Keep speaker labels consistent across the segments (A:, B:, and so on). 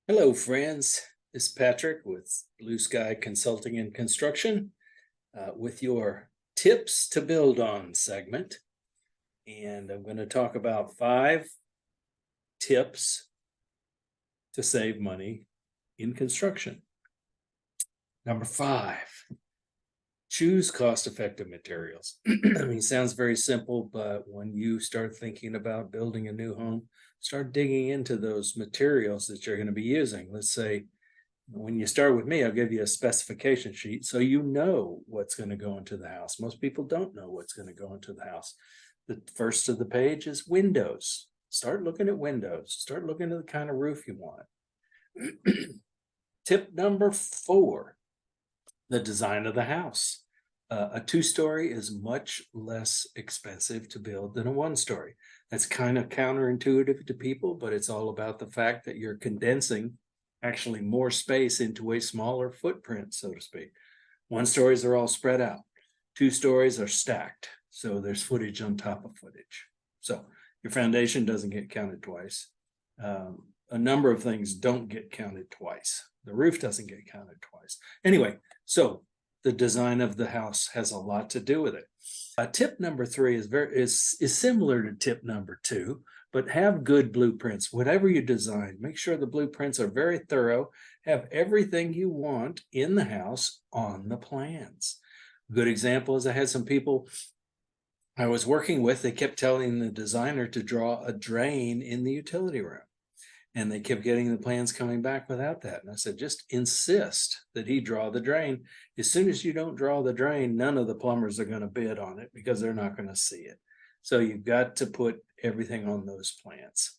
A: Hello, friends. This is Patrick with Blue Sky Consulting and Construction with your tips to build on segment. And I'm going to talk about 5 tips to save money in construction. Number 5, choose cost-effective materials. I mean, it sounds very simple, but when you start thinking about building a new home, start digging into those materials that you're going to be using. Let's say when you start with me, I'll give you a specification sheet so you know what's going to go into the house. Most people don't know what's going to go into the house. The first of the page is windows. Start looking at windows. Start looking at the kind of roof you want. Tip number 4, the design of the house. A 2-story is much less expensive to build than a 1-story. That's kind of counterintuitive to people, but it's all about the fact that you're condensing actually more space into a smaller footprint, so to speak. 1-stories are all spread out. 2-stories are stacked, so there's footage on top of footage. So your foundation doesn't get counted twice. A number of things don't get counted twice. The roof doesn't get counted twice. Anyway, so the design of the house has a lot to do with it. Tip number 3 is similar to tip number 2, but have good blueprints. Whatever you design, make sure the blueprints are very thorough. Have everything you want in the house on the plans. A good example is I had some people I was working with, they kept telling the designer to draw a drain in the utility room. And they kept getting the plans coming back without that. And I said, just insist that he draw the drain. As soon as you don't draw the drain, none of the plumbers are going to bid on it because they're not going to see it. So you've got to put everything on those plans.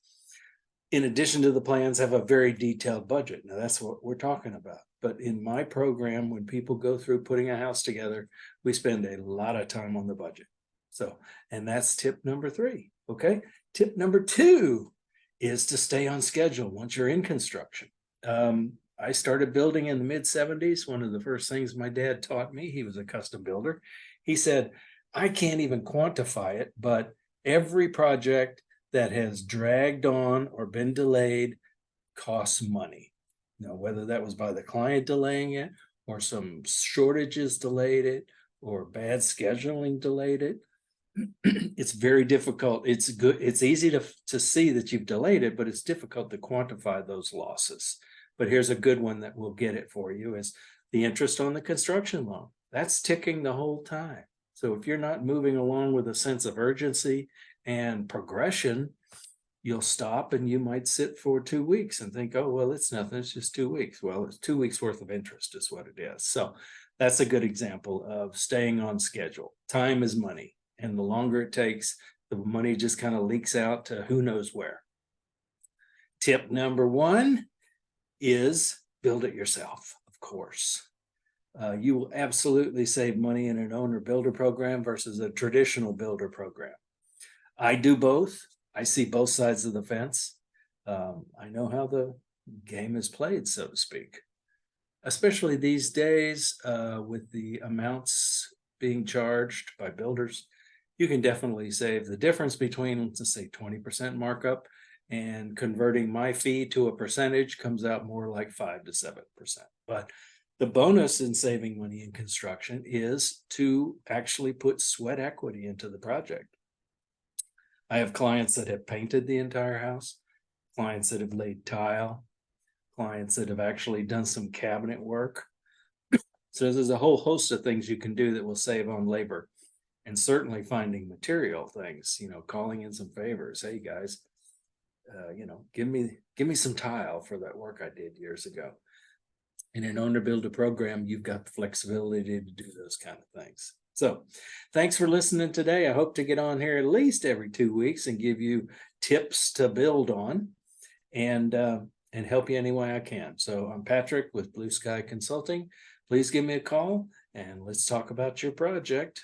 A: In addition to the plans, have a very detailed budget. Now that's what we're talking about. But in my program, when people go through putting a house together, we spend a lot of time on the budget. So, and that's tip number 3. Okay. Tip number 2 is to stay on schedule once you're in construction. I started building in the mid-70s. One of the first things my dad taught me, he was a custom builder. He said, I can't even quantify it, but every project that has dragged on or been delayed costs money. You know, whether that was by the client delaying it or some shortages delayed it or bad scheduling delayed it. It's very difficult. It's easy to see that you've delayed it, but it's difficult to quantify those losses. But here's a good one that will get it for you is the interest on the construction loan. That's ticking the whole time. So if you're not moving along with a sense of urgency and progression, you'll stop and you might sit for 2 weeks and think, oh, well, it's nothing. It's just 2 weeks. Well, it's 2 weeks worth of interest is what it is. So that's a good example of staying on schedule. Time is money. And the longer it takes, the money just kind of leaks out to who knows where. Tip number 1 is build it yourself, of course. You will absolutely save money in an owner builder program versus a traditional builder program. I do both. I see both sides of the fence. I know how the game is played, so to speak, especially these days with the amounts being charged by builders. You can definitely save the difference between, let's say, 20% markup and converting my fee to a percentage comes out more like 5 to 7%. But the bonus in saving money in construction is to actually put sweat equity into the project. I have clients that have painted the entire house, clients that have laid tile, clients that have actually done some cabinet work. So there's a whole host of things you can do that will save on labor. And certainly finding material things, you know, calling in some favors. Hey guys, you know, give me some tile for that work I did years ago. In an owner builder program, you've got the flexibility to do those kind of things. So thanks for listening today. I hope to get on here at least every 2 weeks and give you tips to build on and help you any way I can. So I'm Patrick with Blue Sky Consulting. Please give me a call and let's talk about your project.